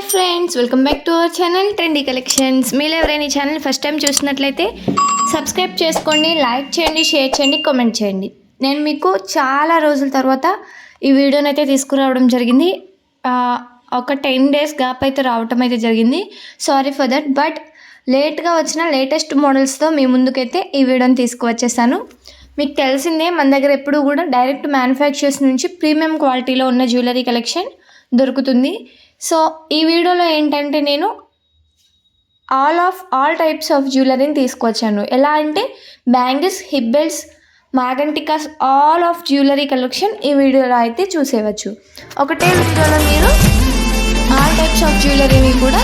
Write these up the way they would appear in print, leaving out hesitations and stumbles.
Hi friends, welcome back to our channel trendy collections. మీరు ఎవరైనా ఈ ఛానల్ ఫస్ట్ టైం చూసినట్లయితే సబ్స్క్రైబ్ చేసుకోండి, లైక్ చేయండి, షేర్ చేయండి, కామెంట్ చేయండి. నేను మీకు చాలా రోజుల తర్వాత ఈ వీడియోని అయితే తీసుకురావడం జరిగింది. ఒక 10 days గ్యాప్ అయితే రావటం అయితే జరిగింది. Sorry for that. బట్ లేట్గా వచ్చిన లేటెస్ట్ మోడల్స్తో మీ ముందుకైతే ఈ వీడియోని తీసుకువచ్చేసాను. మీకు తెలిసిందే, మన దగ్గర ఎప్పుడు కూడా డైరెక్ట్ మ్యానుఫ్యాక్చర్స్ నుంచి ప్రీమియం క్వాలిటీలో ఉన్న జ్యువెలరీ కలెక్షన్ దొరుకుతుంది. సో ఈ వీడియోలో ఏంటంటే నేను ఆల్ టైప్స్ ఆఫ్ జ్యువెలరీని తీసుకొచ్చాను. ఎలా అంటే బ్యాంగిల్స్, హిప్ బెల్ట్స్, మ్యాగంటికాస్, ఆల్ ఆఫ్ జ్యువెలరీ కలెక్షన్ ఈ వీడియోలో అయితే చూసేయవచ్చు. ఒకటే వీడియోలో మీరు ఆల్ టైప్స్ ఆఫ్ జ్యువెలరీని కూడా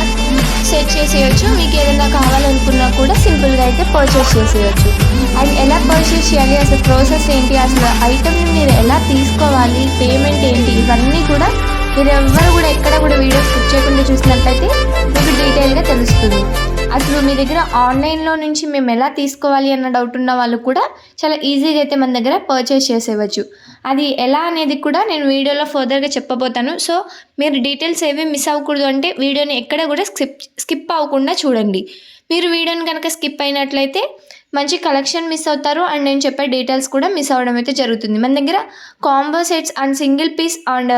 సెట్ చేసేయచ్చు. మీకు ఏదైనా కావాలనుకున్నా కూడా సింపుల్గా అయితే పర్చేస్ చేసేయచ్చు. అండ్ ఎలా పర్చేస్ చేయాలి, అసలు ప్రాసెస్ ఏంటి, అసలు ఐటమ్ని మీరు ఎలా తీసుకోవాలి, పేమెంట్ ఏంటి, ఇవన్నీ కూడా మీరు ఎవ్వరు కూడా ఎక్కడ కూడా వీడియో స్కిప్ చేయకుండా చూసినట్లయితే మీకు డీటెయిల్గా తెలుస్తుంది. అసలు మీ దగ్గర ఆన్లైన్లో నుంచి మేము ఎలా తీసుకోవాలి అన్న డౌట్ ఉన్న వాళ్ళు కూడా చాలా ఈజీగా అయితే మన దగ్గర పర్చేస్ చేసేయచ్చు. అది ఎలా అనేది కూడా నేను వీడియోలో ఫర్దర్గా చెప్పబోతాను. సో మీరు డీటెయిల్స్ ఏవి మిస్ అవ్వకూడదు అంటే వీడియోని ఎక్కడ కూడా స్కిప్ అవ్వకుండా చూడండి. మీరు వీడియోని కనుక స్కిప్ అయినట్లయితే మంచి కలెక్షన్ మిస్ అవుతారు అండ్ నేను చెప్పే డీటెయిల్స్ కూడా మిస్ అవ్వడం అయితే జరుగుతుంది. మన దగ్గర combo sets and single piece and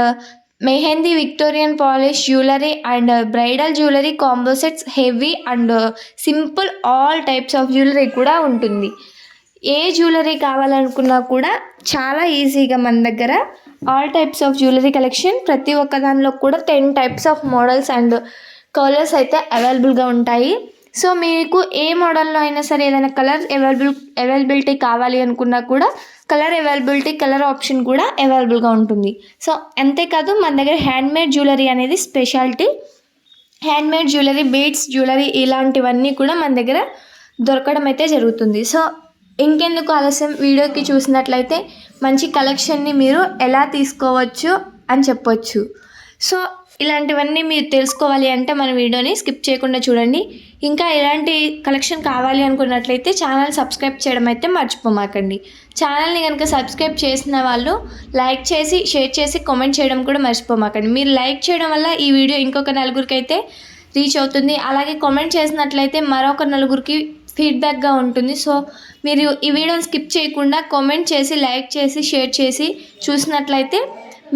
mehndi, Victorian polish jewellery and bridal jewellery combo sets, heavy and simple all types of jewellery కూడా ఉంటుంది. ఏ జ్యువెలరీ కావాలనుకున్నా కూడా చాలా ఈజీగా మన దగ్గర all types of jewellery collection ప్రతి ఒక్క దానిలో కూడా 10 types of models and colours అయితే అవైలబుల్గా ఉంటాయి. సో మీకు ఏ మోడల్లో అయినా సరే ఏదైనా కలర్ అవైలబిలిటీ కావాలి అనుకున్నా కూడా కలర్ అవైలబిలిటీ, కలర్ ఆప్షన్ కూడా అవైలబుల్గా ఉంటుంది. సో అంతేకాదు మన దగ్గర హ్యాండ్మేడ్ జ్యువెలరీ అనేది speciality. Handmade jewellery, beads jewellery ఇలాంటివన్నీ కూడా మన దగ్గర దొరకడం అయితే జరుగుతుంది. సో ఇంకెందుకు ఆలస్యం, వీడియోకి చూసినట్లయితే మంచి కలెక్షన్ని మీరు ఎలా తీసుకోవచ్చు అని చెప్పొచ్చు. సో ఇలాంటివన్నీ మీరు తెలుసుకోవాలి అంటే మన వీడియోని స్కిప్ చేయకుండా చూడండి. ఇంకా ఇలాంటి కలెక్షన్ కావాలి అనుకున్నట్లయితే ఛానల్ సబ్స్క్రైబ్ చేయడం అయితే మర్చిపోమాకండి. ఛానల్ని కనుక సబ్స్క్రైబ్ చేసిన వాళ్ళు లైక్ చేసి, షేర్ చేసి, కామెంట్ చేయడం కూడా మర్చిపోమాకండి. మీరు లైక్ చేయడం వల్ల ఈ వీడియో ఇంకొక నలుగురికి అయితే రీచ్ అవుతుంది. అలాగే కామెంట్ చేసినట్లయితే మరొక నలుగురికి ఫీడ్బ్యాక్గా ఉంటుంది. సో మీరు ఈ వీడియోని స్కిప్ చేయకుండా కామెంట్ చేసి, లైక్ చేసి, షేర్ చేసి చూసినట్లయితే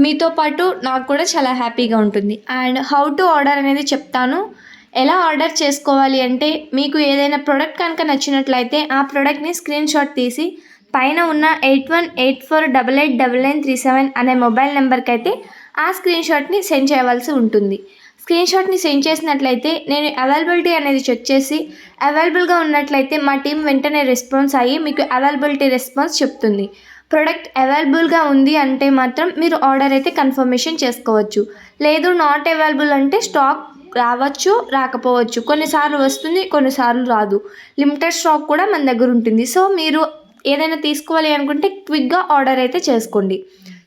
మీతో పాటు నాకు కూడా చాలా హ్యాపీగా ఉంటుంది. అండ్ హౌ టు ఆర్డర్ అనేది చెప్తాను. ఎలా ఆర్డర్ చేసుకోవాలి అంటే మీకు ఏదైనా ప్రోడక్ట్ కనుక నచ్చినట్లయితే ఆ ప్రోడక్ట్ని స్క్రీన్ షాట్ తీసి పైన ఉన్న 8184889937 అనే మొబైల్ నెంబర్కి అయితే ఆ స్క్రీన్ షాట్ని సెండ్ చేయవలసి ఉంటుంది. స్క్రీన్ షాట్ని సెండ్ చేసినట్లయితే నేను అవైలబిలిటీ అనేది చెక్ చేసి అవైలబుల్గా ఉన్నట్లయితే మా టీం వెంటనే రెస్పాన్స్ అయ్యి మీకు అవైలబిలిటీ రెస్పాన్స్ చెప్తుంది. ప్రోడక్ట్ అవైలబుల్గా ఉంది అంటే మాత్రం మీరు ఆర్డర్ అయితే కన్ఫర్మేషన్ చేసుకోవచ్చు. లేదు నాట్ అవైలబుల్ అంటే స్టాక్ రావచ్చు, రాకపోవచ్చు. కొన్నిసార్లు వస్తుంది, కొన్నిసార్లు రాదు. లిమిటెడ్ స్టాక్ కూడా మన దగ్గర ఉంటుంది. సో మీరు ఏదైనా తీసుకోవాలి అనుకుంటే క్విక్గా ఆర్డర్ అయితే చేసుకోండి.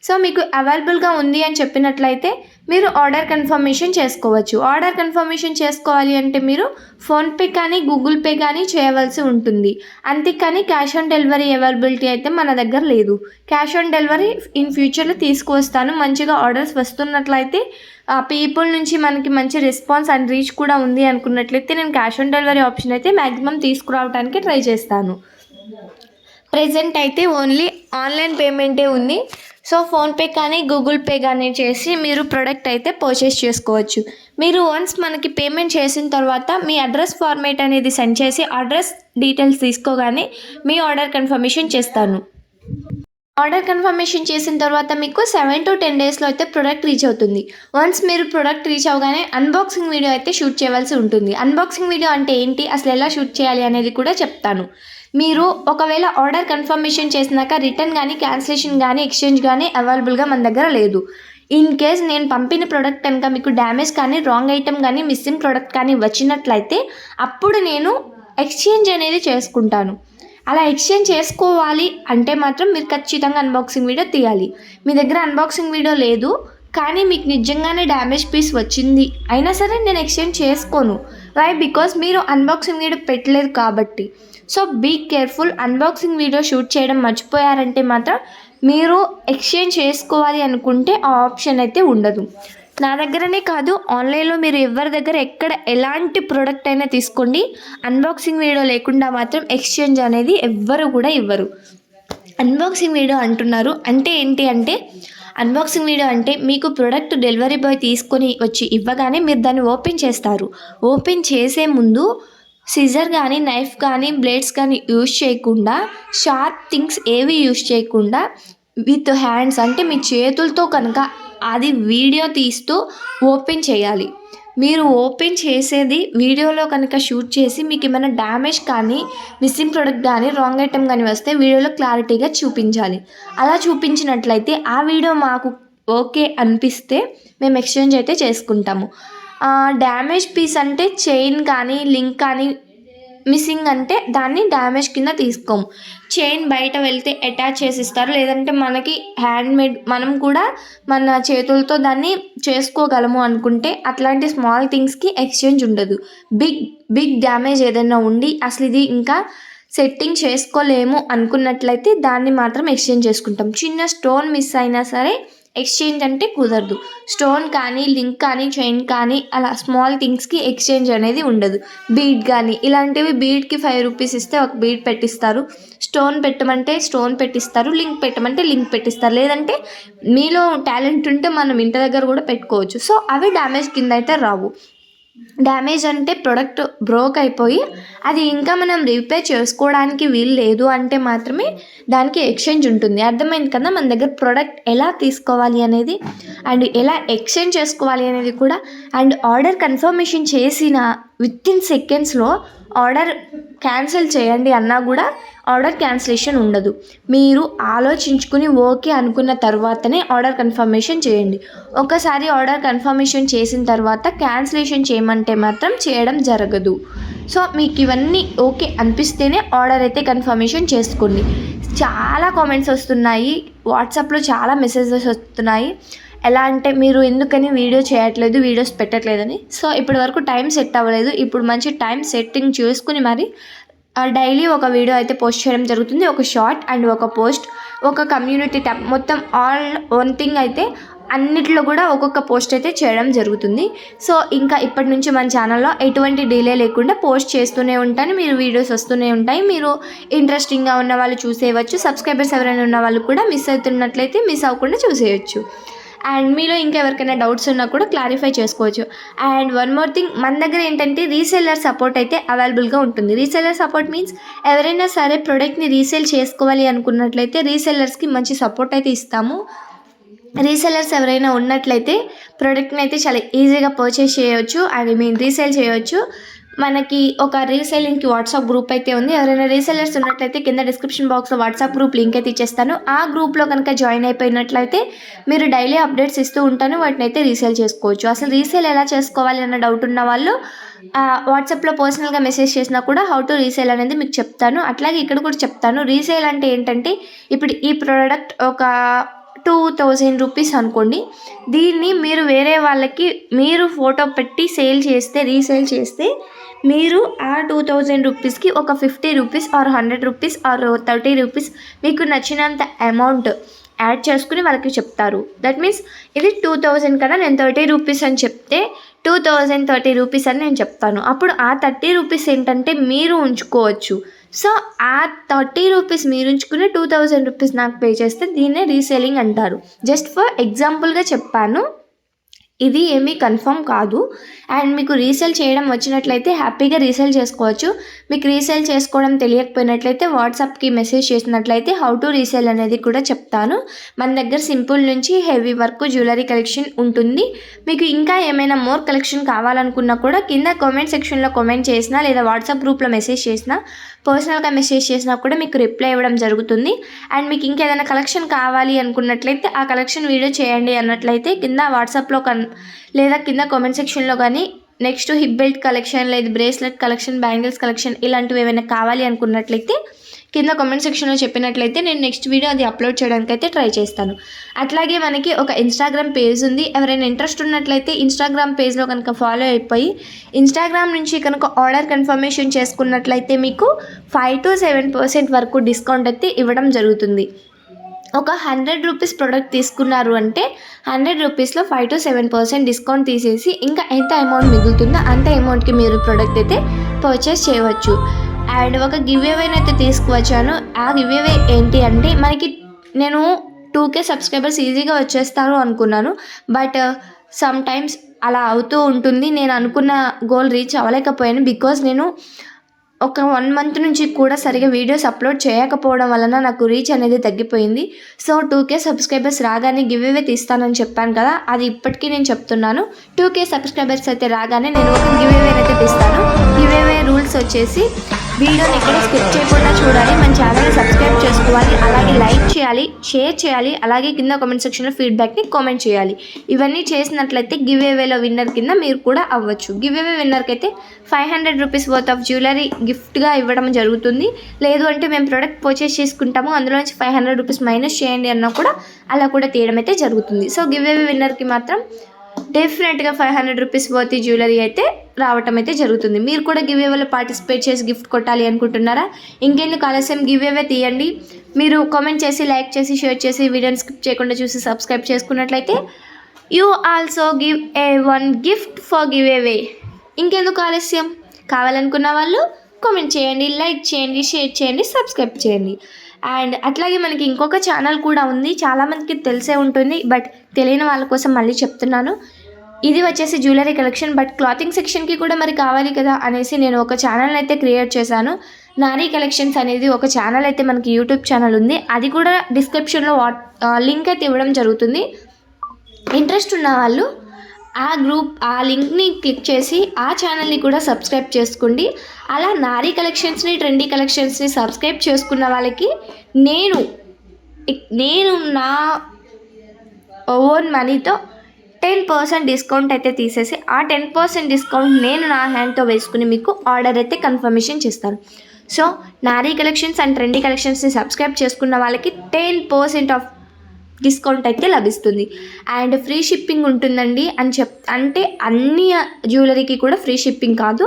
సో మీకు అవైలబుల్గా ఉంది అని చెప్పినట్లయితే మీరు ఆర్డర్ కన్ఫర్మేషన్ చేసుకోవచ్చు. ఆర్డర్ కన్ఫర్మేషన్ చేసుకోవాలి అంటే మీరు ఫోన్పే కానీ గూగుల్ పే కానీ చేయవలసి ఉంటుంది. అంతేకాని క్యాష్ ఆన్ డెలివరీ అవైలబిలిటీ అయితే మన దగ్గర లేదు. క్యాష్ ఆన్ డెలివరీ ఇన్ ఫ్యూచర్లో తీసుకువస్తాను. మంచిగా ఆర్డర్స్ వస్తున్నట్లయితే ఆ పీపుల్ నుంచి మనకి మంచి రెస్పాన్స్ అండ్ రీచ్ కూడా ఉంది అనుకున్నట్లయితే నేను క్యాష్ ఆన్ డెలివరీ ఆప్షన్ అయితే మ్యాక్సిమం తీసుకురావడానికి ట్రై చేస్తాను. ప్రెజెంట్ అయితే ఓన్లీ ఆన్లైన్ పేమెంటే ఉంది. సో ఫోన్పే కానీ గూగుల్ పే కానీ చేసి మీరు ప్రోడక్ట్ అయితే పర్చేస్ చేసుకోవచ్చు. మీరు వన్స్ మనకి పేమెంట్ చేసిన తర్వాత మీ అడ్రస్ ఫార్మేట్ అనేది సెండ్ చేసి అడ్రస్ డీటెయిల్స్ తీసుకోగానే మీ ఆర్డర్ కన్ఫర్మేషన్ చేస్తాను. ఆర్డర్ కన్ఫర్మేషన్ చేసిన తర్వాత మీకు 7 to 10 daysలో అయితే ప్రోడక్ట్ రీచ్ అవుతుంది. వన్స్ మీరు ప్రోడక్ట్ రీచ్ అవగానే అన్బాక్సింగ్ వీడియో అయితే షూట్ చేయవలసి ఉంటుంది. అన్బాక్సింగ్ వీడియో అంటే ఏంటి, అసలు ఎలా షూట్ చేయాలి అనేది కూడా చెప్తాను. మీరు ఒకవేళ ఆర్డర్ కన్ఫర్మేషన్ చేసినాక రిటర్న్ కానీ, క్యాన్సిలేషన్ కానీ, ఎక్స్చేంజ్ కానీ అవైలబుల్గా మన దగ్గర లేదు. ఇన్ కేస్ నేను పంపిన ప్రోడక్ట్ కనుక మీకు డ్యామేజ్ కానీ, రాంగ్ ఐటమ్ కానీ, మిస్సింగ్ ప్రోడక్ట్ కానీ వచ్చినట్లయితే అప్పుడు నేను ఎక్స్చేంజ్ అనేది చేసుకుంటాను. అలా ఎక్స్చేంజ్ చేసుకోవాలి అంటే మాత్రం మీరు ఖచ్చితంగా అన్బాక్సింగ్ వీడియో తీయాలి. మీ దగ్గర అన్బాక్సింగ్ వీడియో లేదు కానీ మీకు నిజంగానే డ్యామేజ్ పీస్ వచ్చింది అయినా సరే నేను ఎక్స్చేంజ్ చేసుకోను. వై? బికాస్ మీరు అన్బాక్సింగ్ వీడియో పెట్టలేదు కాబట్టి. So be careful. Unboxing video shoot చేయడం మర్చిపోయారంటే మాత్రం మీరు ఎక్స్చేంజ్ చేసుకోవాలి అనుకుంటే ఆ ఆప్షన్ అయితే ఉండదు. నా దగ్గరనే కాదు, ఆన్లైన్లో మీరు ఎవరి దగ్గర ఎక్కడ ఎలాంటి ప్రోడక్ట్ అయినా తీసుకోండి, అన్బాక్సింగ్ వీడియో లేకుండా మాత్రం ఎక్స్చేంజ్ అనేది ఎవ్వరు కూడా ఇవ్వరు. అన్బాక్సింగ్ వీడియో అంటున్నారు అంటే ఏంటి అంటే, అన్బాక్సింగ్ వీడియో అంటే మీకు ప్రోడక్ట్ డెలివరీ బాయ్ తీసుకొని వచ్చి ఇవ్వగానే మీరు దాన్ని ఓపెన్ చేస్తారు. ఓపెన్ చేసే ముందు సిజర్ కానీ, నైఫ్ కానీ, బ్లేడ్స్ కానీ యూజ్ చేయకుండా, షార్ప్ థింగ్స్ ఏవి యూజ్ చేయకుండా విత్ హ్యాండ్స్ అంటే మీ చేతులతో కనుక అది వీడియో తీస్తూ ఓపెన్ చేయాలి. మీరు ఓపెన్ చేసేది వీడియోలో కనుక షూట్ చేసి మీకు ఏమైనా డ్యామేజ్ కానీ, మిస్సింగ్ ప్రోడక్ట్ కానీ, రాంగ్ ఐటమ్ కానీ వస్తే వీడియోలో క్లారిటీగా చూపించాలి. అలా చూపించినట్లయితే ఆ వీడియో మాకు ఓకే అనిపిస్తే మేము ఎక్స్చేంజ్ అయితే చేసుకుంటాము. డ్యామేజ్ పీస్ అంటే చైన్ కానీ, లింక్ కానీ మిస్సింగ్ అంటే దాన్ని డ్యామేజ్ కింద తీసుకోము. చైన్ బయట వెళ్తే అటాచ్ చేసి ఇస్తారు, లేదంటే మనకి హ్యాండ్మేడ్ మనం కూడా మన చేతులతో దాన్ని చేసుకోగలము అనుకుంటే అట్లాంటి స్మాల్ థింగ్స్కి ఎక్స్చేంజ్ ఉండదు. బిగ్ డ్యామేజ్ ఏదైనా ఉండి అసలు ఇది ఇంకా సెట్టింగ్ చేసుకోలేము అనుకున్నట్లయితే దాన్ని మాత్రం ఎక్స్చేంజ్ చేసుకుంటాం. చిన్న స్టోన్ మిస్ అయినా సరే ఎక్స్చేంజ్ అంటే కుదరదు. స్టోన్ కానీ, లింక్ కానీ, చైన్ కానీ అలా స్మాల్ థింగ్స్కి ఎక్స్చేంజ్ అనేది ఉండదు. బీడ్ కానీ ఇలాంటివి బీడ్కి 5 రూపీస్ ఇస్తే ఒక బీడ్ పెట్టిస్తారు. స్టోన్ పెట్టమంటే స్టోన్ పెట్టిస్తారు, లింక్ పెట్టమంటే లింక్ పెట్టిస్తారు. లేదంటే మీలో టాలెంట్ ఉంటే మనం ఇంటి దగ్గర కూడా పెట్టుకోవచ్చు. సో అవి డ్యామేజ్ కింద అయితే రావు. డ్యామేజ్ అంటే ప్రోడక్ట్ బ్రోక్ అయిపోయి అది ఇంకా మనం రిపేర్ చేసుకోవడానికి వీలు లేదు అంటే మాత్రమే దానికి ఎక్స్చేంజ్ ఉంటుంది. అర్థమైంది కదా మన దగ్గర ప్రోడక్ట్ ఎలా తీసుకోవాలి అనేది అండ్ ఎలా ఎక్స్చేంజ్ చేసుకోవాలి అనేది కూడా. అండ్ ఆర్డర్ కన్ఫర్మేషన్ చేసిన వితిన్ సెకండ్స్లో ఆర్డర్ క్యాన్సిల్ చేయండి అన్నా కూడా ఆర్డర్ క్యాన్సిలేషన్ ఉండదు. మీరు ఆలోచించుకుని ఓకే అనుకున్న తర్వాతనే ఆర్డర్ కన్ఫర్మేషన్ చేయండి. ఒకసారి ఆర్డర్ కన్ఫర్మేషన్ చేసిన తర్వాత క్యాన్సిలేషన్ చేయమంటే మాత్రం చేయడం జరగదు. సో మీకు ఇవన్నీ ఓకే అనిపిస్తేనే ఆర్డర్ అయితే కన్ఫర్మేషన్ చేసుకోండి. చాలా కామెంట్స్ వస్తున్నాయి, వాట్సాప్లో చాలా మెసేజెస్ వస్తున్నాయి. ఎలా అంటే మీరు ఎందుకని వీడియో చేయట్లేదు, వీడియోస్ పెట్టట్లేదని. సో ఇప్పటి వరకు టైం సెట్ అవ్వలేదు. ఇప్పుడు మంచి టైం సెట్టింగ్ చేసుకుని మరి డైలీ ఒక వీడియో అయితే పోస్ట్ చేయడం జరుగుతుంది. ఒక షార్ట్ అండ్ ఒక పోస్ట్, ఒక కమ్యూనిటీ ట్యాబ్, మొత్తం ఆల్ వన్ థింగ్ అయితే అన్నిట్లో కూడా ఒక్కొక్క పోస్ట్ అయితే చేయడం జరుగుతుంది. సో ఇంకా ఇప్పటి నుంచి మన ఛానల్లో ఎటువంటి డిలే లేకుండా పోస్ట్ చేస్తూనే ఉంటాను. మీరు వీడియోస్ వస్తూనే ఉంటాయి. మీరు ఇంట్రెస్టింగ్గా ఉన్న వాళ్ళు చూసేయవచ్చు. సబ్స్క్రైబర్స్ ఎవరైనా ఉన్న వాళ్ళు కూడా మిస్ అవుతున్నట్లయితే మిస్ అవ్వకుండా చూసేయచ్చు. అండ్ మీలో ఇంకెవరికైనా డౌట్స్ ఉన్నా కూడా క్లారిఫై చేసుకోవచ్చు. అండ్ వన్ మోర్ థింగ్, మన దగ్గర ఏంటంటే రీసెల్లర్ సపోర్ట్ అయితే అవైలబుల్గా ఉంటుంది. రీసెల్లర్ సపోర్ట్ మీన్స్ ఎవరైనా సరే ప్రోడక్ట్ని రీసేల్ చేసుకోవాలి అనుకున్నట్లయితే రీసెల్లర్స్కి మంచి సపోర్ట్ అయితే ఇస్తాము. రీసెల్లర్స్ ఎవరైనా ఉన్నట్లయితే ప్రోడక్ట్ని అయితే చాలా ఈజీగా పర్చేస్ చేయవచ్చు, రీసేల్ చేయవచ్చు. మనకి ఒక రీసేలింగ్కి వాట్సాప్ గ్రూప్ అయితే ఉంది. ఎవరైనా రీసెల్లర్స్ ఉన్నట్లయితే కింద డిస్క్రిప్షన్ బాక్స్లో వాట్సాప్ గ్రూప్ లింక్ అయితే ఇచ్చేస్తాను. ఆ గ్రూప్లో కనుక జాయిన్ అయిపోయినట్లయితే మీరు డైలీ అప్డేట్స్ ఇస్తూ ఉంటాను, వాటిని అయితే రీసేల్ చేసుకోవచ్చు. అసలు రీసేల్ ఎలా చేసుకోవాలి అన్న డౌట్ ఉన్న వాళ్ళు వాట్సాప్లో పర్సనల్గా మెసేజ్ చేసినా కూడా హౌ టు రీసేల్ అనేది మీకు చెప్తాను. అట్లాగే ఇక్కడ కూడా చెప్తాను. రీసేల్ అంటే ఏంటంటే, ఇప్పుడు ఈ ప్రోడక్ట్ ఒక 2000 రూపీస్ అనుకోండి, దీన్ని మీరు వేరే వాళ్ళకి మీరు ఫోటో పెట్టి రీసేల్ చేస్తే మీరు ఆ 2000 రూపీస్కి ఒక 50 rupees or 100 rupees or 30 rupees మీకు నచ్చినంత అమౌంట్ యాడ్ చేసుకుని వాళ్ళకి చెప్తారు. దట్ మీన్స్ ఇది 2000 కదా, నేను 30 రూపీస్ అని చెప్తే 2030 రూపీస్ అని నేను చెప్తాను. అప్పుడు ఆ 30 రూపీస్ ఏంటంటే మీరు ఉంచుకోవచ్చు. సో ఆ 30 రూపీస్ మీరు ఉంచుకుని 2000 రూపీస్ నాకు పే చేస్తే దీన్నే రీసేలింగ్ అంటారు. జస్ట్ ఫర్ ఎగ్జాంపుల్గా చెప్పాను, ఇది ఏమీ కన్ఫర్మ్ కాదు. అండ్ మీకు రీసేల్ చేయడం వచ్చినట్లయితే హ్యాపీగా రీసేల్ చేసుకోవచ్చు. మీకు రీసేల్ చేసుకోవడం తెలియకపోయినట్లయితే వాట్సాప్కి మెసేజ్ చేసినట్లయితే హౌ టు రీసేల్ అనేది కూడా చెప్తాను. మన దగ్గర సింపుల్ నుంచి హెవీ వర్క్ జ్యువెలరీ కలెక్షన్ ఉంటుంది. మీకు ఇంకా ఏమైనా మోర్ కలెక్షన్ కావాలనుకున్నా కూడా కింద కామెంట్ సెక్షన్లో కామెంట్ చేసినా లేదా వాట్సాప్ గ్రూప్లో మెసేజ్ చేసినా, పర్సనల్గా మెసేజ్ చేసినా కూడా మీకు రిప్లై ఇవ్వడం జరుగుతుంది. అండ్ మీకు ఇంకేదైనా కలెక్షన్ కావాలి అనుకున్నట్లయితే ఆ కలెక్షన్ వీడియో చేయండి అన్నట్లయితే కింద వాట్సాప్లో లేదా కింద కామెంట్ సెక్షన్లో కానీ నెక్స్ట్ హిప్ బెల్ట్ కలెక్షన్ లేదా బ్రేస్లెట్ కలెక్షన్, బ్యాంగిల్స్ కలెక్షన్ ఇలాంటివి ఏమైనా కావాలి అనుకున్నట్లయితే కింద కామెంట్ సెక్షన్లో చెప్పినట్లయితే నేను నెక్స్ట్ వీడియో అది అప్లోడ్ చేయడానికి అయితే ట్రై చేస్తాను. అట్లాగే మనకి ఒక ఇన్స్టాగ్రామ్ పేజ్ ఉంది. ఎవరైనా ఇంట్రెస్ట్ ఉన్నట్లయితే ఇన్స్టాగ్రామ్ పేజ్లో కనుక ఫాలో అయిపోయి ఇన్స్టాగ్రామ్ నుంచి కనుక ఆర్డర్ కన్ఫర్మేషన్ చేసుకున్నట్లయితే మీకు 5 to 7% వరకు డిస్కౌంట్ అయితే ఇవ్వడం జరుగుతుంది. ఒక 100 రూపీస్ ప్రోడక్ట్ తీసుకున్నారు అంటే 100 రూపీస్లో 5 to 7% డిస్కౌంట్ తీసేసి ఇంకా ఎంత అమౌంట్ మిగులుతుందో అంత అమౌంట్కి మీరు ప్రోడక్ట్ అయితే పర్చేస్ చేయవచ్చు. అండ్ ఒక గివ్ అవేనైతే తీసుకువచ్చాను. ఆ గివ్ అవే ఏంటి అంటే మనకి నేను 2K సబ్స్క్రైబర్స్ ఈజీగా వచ్చేస్తారు అనుకున్నాను. బట్ సమ్ టైమ్స్ అలా అవుతూ ఉంటుంది. నేను అనుకున్న గోల్ రీచ్ అవ్వలేకపోయాను. బికాజ్ నేను ఒక 1 మంత్ నుంచి కూడా సరిగా వీడియోస్ అప్లోడ్ చేయకపోవడం వలన నాకు రీచ్ అనేది తగ్గిపోయింది. సో 2K సబ్స్క్రైబర్స్ రాగానే గివ్ అవే తీస్తానని చెప్పాను కదా, అది ఇప్పటికీ నేను చెప్తున్నాను. 2K సబ్స్క్రైబర్స్ అయితే రాగానే నేను ఒక గివ్ అవే అయితే తీస్తాను. గివ్ అవే రూల్స్ వచ్చేసి వీడియోని ఎక్కడ స్కిప్ చేయకుండా చూడాలి, మన ఛానల్ని సబ్స్క్రైబ్ చేసుకోవాలి, అలాగే లైక్ చేయాలి, షేర్ చేయాలి, అలాగే కింద కామెంట్ సెక్షన్లో ఫీడ్బ్యాక్ని కామెంట్ చేయాలి. ఇవన్నీ చేసినట్లయితే గివ్ అవేలో విన్నర్ కింద మీరు కూడా అవ్వచ్చు. గివ్ అవే విన్నర్కి అయితే 500 రూపీస్ వర్త్ ఆఫ్ జ్యువెలరీ గిఫ్ట్గా ఇవ్వడం జరుగుతుంది. లేదు అంటే మేము ప్రోడక్ట్ పర్చేస్ చేసుకుంటాము, అందులో నుంచి 500 రూపీస్ మైనస్ చేయండి అన్నా కూడా అలా కూడా తీయడం అయితే జరుగుతుంది. సో గివ్ అవే విన్నర్కి మాత్రం డెఫినెట్గా 500 రూపీస్ వర్త్ జ్యువెలరీ అయితే రావటం అయితే జరుగుతుంది. మీరు కూడా గివ్ అవేలో పార్టిసిపేట్ చేసి గిఫ్ట్ కొట్టాలి అనుకుంటున్నారా? ఇంకెందుకు ఆలస్యం, గివ్ అవే తీయండి. మీరు కామెంట్ చేసి, లైక్ చేసి, షేర్ చేసి, వీడియోని స్కిప్ చేయకుండా చూసి సబ్స్క్రైబ్ చేసుకున్నట్లయితే you also give a 1 gift for give away. ఇంకెందుకు ఆలస్యం, కావాలనుకున్న వాళ్ళు కామెంట్ చేయండి, లైక్ చేయండి, షేర్ చేయండి, సబ్స్క్రైబ్ చేయండి. అండ్ అట్లాగే మనకి ఇంకొక ఛానల్ కూడా ఉంది, చాలామందికి తెలిసే ఉంటుంది, బట్ తెలియని వాళ్ళ కోసం మళ్ళీ చెప్తున్నాను. ఇది వచ్చేసి జ్యువెలరీ కలెక్షన్, బట్ క్లాతింగ్ సెక్షన్కి కూడా మరి కావాలి కదా అనేసి నేను ఒక ఛానల్ అయితే క్రియేట్ చేశాను. నారీ కలెక్షన్స్ అనేది ఒక ఛానల్ అయితే మనకి యూట్యూబ్ ఛానల్ ఉంది. అది కూడా డిస్క్రిప్షన్లో లింక్ అయితే ఇవ్వడం జరుగుతుంది. ఇంట్రెస్ట్ ఉన్న వాళ్ళు ఆ లింక్ని క్లిక్ చేసి ఆ ఛానల్ని కూడా సబ్స్క్రైబ్ చేసుకోండి. అలా నారీ కలెక్షన్స్ని, ట్రెండీ కలెక్షన్స్ని సబ్స్క్రైబ్ చేసుకున్న వాళ్ళకి నేను నా ఓన్ మనీతో 10% డిస్కౌంట్ అయితే తీసేసి ఆ 10% డిస్కౌంట్ నేను నా హ్యాండ్తో వేసుకుని మీకు ఆర్డర్ అయితే కన్ఫర్మేషన్ చేస్తాను. So Nari collections and trendy కలెక్షన్స్ని subscribe చేసుకున్న వాళ్ళకి 10% ఆఫ్ డిస్కౌంట్ అయితే లభిస్తుంది. అండ్ ఫ్రీ షిప్పింగ్ ఉంటుందండి అంటే అన్ని జ్యువెలరీకి కూడా ఫ్రీ షిప్పింగ్ కాదు,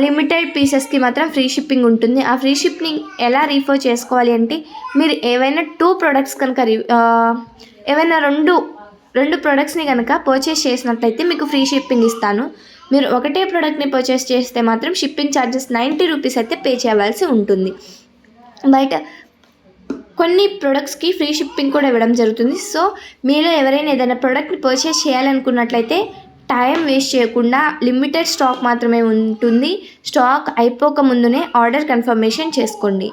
లిమిటెడ్ పీసెస్కి మాత్రం ఫ్రీ షిప్పింగ్ ఉంటుంది. ఆ ఫ్రీ షిప్పింగ్ ఎలా రీఫర్ చేసుకోవాలి అంటే మీరు ఏవైనా 2 ప్రోడక్ట్స్ కనుక ఏవైనా రెండు ప్రోడక్ట్స్ని కనుక పర్చేస్ చేసినట్లయితే మీకు ఫ్రీ షిప్పింగ్ ఇస్తాను. మీరు ఒకటే ప్రోడక్ట్ని పర్చేస్ చేస్తే మాత్రం షిప్పింగ్ ఛార్జెస్ 90 రూపీస్ అయితే పే చేయవలసి ఉంటుంది. బయట కొన్ని ప్రొడక్ట్స్కి ఫ్రీ షిప్పింగ్ కూడా ఇవ్వడం జరుగుతుంది. సో మీరు ఎవరైనా ఏదైనా ప్రోడక్ట్ని పర్చేస్ చేయాలనుకున్నట్లయితే టైం వేస్ట్ చేయకుండా, లిమిటెడ్ స్టాక్ మాత్రమే ఉంటుంది, స్టాక్ అయిపోక ముందునే ఆర్డర్ కన్ఫర్మేషన్ చేసుకోండి.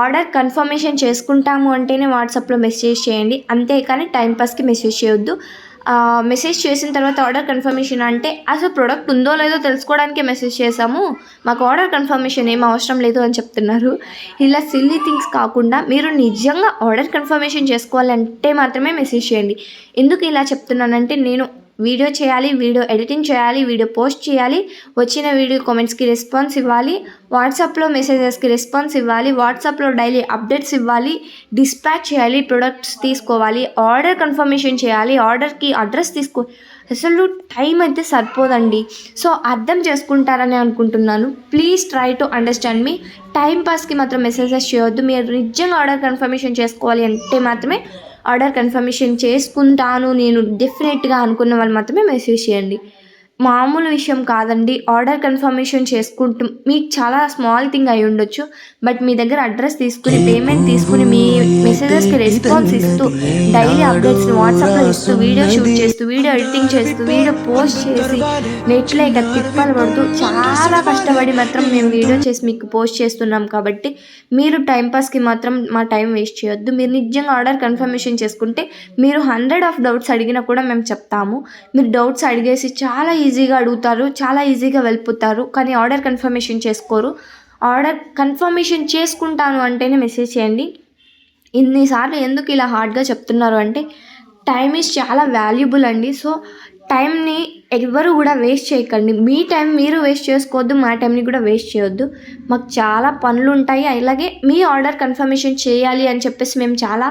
ఆర్డర్ కన్ఫర్మేషన్ చేసుకుంటాము అంటేనే వాట్సాప్లో మెసేజ్ చేయండి, అంతేకాని టైంపాస్కి మెసేజ్ చేయొద్దు. మెసేజ్ చేసిన తర్వాత ఆర్డర్ కన్ఫర్మేషన్ అంటే అసలు ప్రోడక్ట్ ఉందో లేదో తెలుసుకోవడానికే మెసేజ్ చేసాము, మాకు ఆర్డర్ కన్ఫర్మేషన్ ఏం అవసరం లేదు అని చెప్తున్నారు. ఇలా సిల్లీ థింగ్స్ కాకుండా మీరు నిజంగా ఆర్డర్ కన్ఫర్మేషన్ చేసుకోవాలంటే మాత్రమే మెసేజ్ చేయండి. ఎందుకు ఇలా చెప్తున్నానంటే నేను వీడియో చేయాలి, వీడియో ఎడిటింగ్ చేయాలి, వీడియో పోస్ట్ చేయాలి, వచ్చిన వీడియో కామెంట్స్కి రెస్పాన్స్ ఇవ్వాలి, వాట్సాప్లో మెసేజెస్కి రెస్పాన్స్ ఇవ్వాలి, వాట్సాప్లో డైలీ అప్డేట్స్ ఇవ్వాలి, డిస్పాచ్ చేయాలి, ప్రొడక్ట్స్ తీసుకోవాలి, ఆర్డర్ కన్ఫర్మేషన్ చేయాలి, ఆర్డర్కి అడ్రస్ అసలు టైం అయితే సరిపోదండి. సో అర్థం చేసుకుంటారని అనుకుంటున్నాను. Please try to understand me. Time పాస్కి మాత్రం మెసేజెస్ చేయొద్దు. మీరు నిజంగా ఆర్డర్ కన్ఫర్మేషన్ చేసుకోవాలి అంటే మాత్రమే ఆర్డర్ కన్ఫర్మేషన్ చేసుకుంటాను నేను డెఫినెట్గా అనుకున్న వాళ్ళు మాత్రమే మెసేజ్ చేయండి. మామూలు విషయం కాదండి. ఆర్డర్ కన్ఫర్మేషన్ చేసుకుంటూ మీకు చాలా స్మాల్ థింగ్ అయి ఉండొచ్చు, బట్ మీ దగ్గర అడ్రస్ తీసుకుని, పేమెంట్ తీసుకుని, మీ మెసేజెస్కి రెస్పాన్స్ ఇస్తూ, డైలీ అప్డేట్స్ని వాట్సాప్లో ఇస్తూ, వీడియో షూట్ చేస్తూ, వీడియో ఎడిటింగ్ చేస్తూ, వీడియో పోస్ట్ చేసి, నెట్లో ఇక తిప్పలు పడుతూ చాలా కష్టపడి మాత్రం మేము వీడియో చేసి మీకు పోస్ట్ చేస్తున్నాం. కాబట్టి మీరు టైంపాస్కి మాత్రం మా టైం వేస్ట్ చేయొద్దు. మీరు నిజంగా ఆర్డర్ కన్ఫర్మేషన్ చేసుకుంటే మీరు 100 ఆఫ్ డౌట్స్ అడిగినా కూడా మేము చెప్తాము. మీరు డౌట్స్ అడిగేసి చాలా ఈజీగా అడుగుతారు, చాలా ఈజీగా వెళ్ళిపోతారు, కానీ ఆర్డర్ కన్ఫర్మేషన్ చేసుకోరు. ఆర్డర్ కన్ఫర్మేషన్ చేసుకుంటాను అంటేనే మెసేజ్ చేయండి. ఇన్నిసార్లు ఎందుకు ఇలా హార్డ్గా చెప్తున్నారు అంటే టైం ఈజ్ చాలా వాల్యుబుల్ అండి. సో టైంని ఎవరు కూడా వేస్ట్ చేయకండి. మీ టైం మీరు వేస్ట్ చేసుకోవద్దు, మా టైంని కూడా వేస్ట్ చేయొద్దు. మాకు చాలా పనులు ఉంటాయి, అలాగే మీ ఆర్డర్ కన్ఫర్మేషన్ చేయాలి అని చెప్పేసి మేము చాలా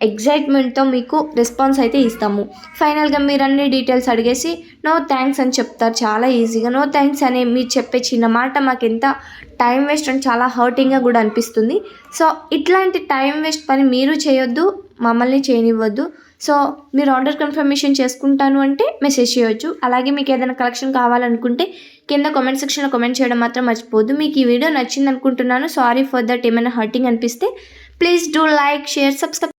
ఎగ్జైట్మెంట్తో మీకు రెస్పాన్స్ అయితే ఇస్తాము. ఫైనల్గా మీరు అన్ని డీటెయిల్స్ అడిగేసి నో థ్యాంక్స్ అని చెప్తారు చాలా ఈజీగా. నో థ్యాంక్స్ అనే మీరు చెప్పే చిన్న మాట మాకు ఎంత టైం వేస్ట్ అని చాలా హర్టింగ్గా కూడా అనిపిస్తుంది. సో ఇట్లాంటి టైం వేస్ట్ పని మీరు చేయొద్దు, మమ్మల్ని చేయనివ్వద్దు. సో మీరు ఆర్డర్ కన్ఫర్మేషన్ చేసుకుంటాను అంటే మెసేజ్ చేయొచ్చు. అలాగే మీకు ఏదైనా కలెక్షన్ కావాలనుకుంటే కింద కామెంట్ సెక్షన్లో కామెంట్ చేయడం మాత్రం మర్చిపోవద్దు. మీకు ఈ వీడియో నచ్చింది అనుకుంటున్నాను. Sorry for that. ఏమైనా హర్టింగ్ అనిపిస్తే please do like, share, subscribe.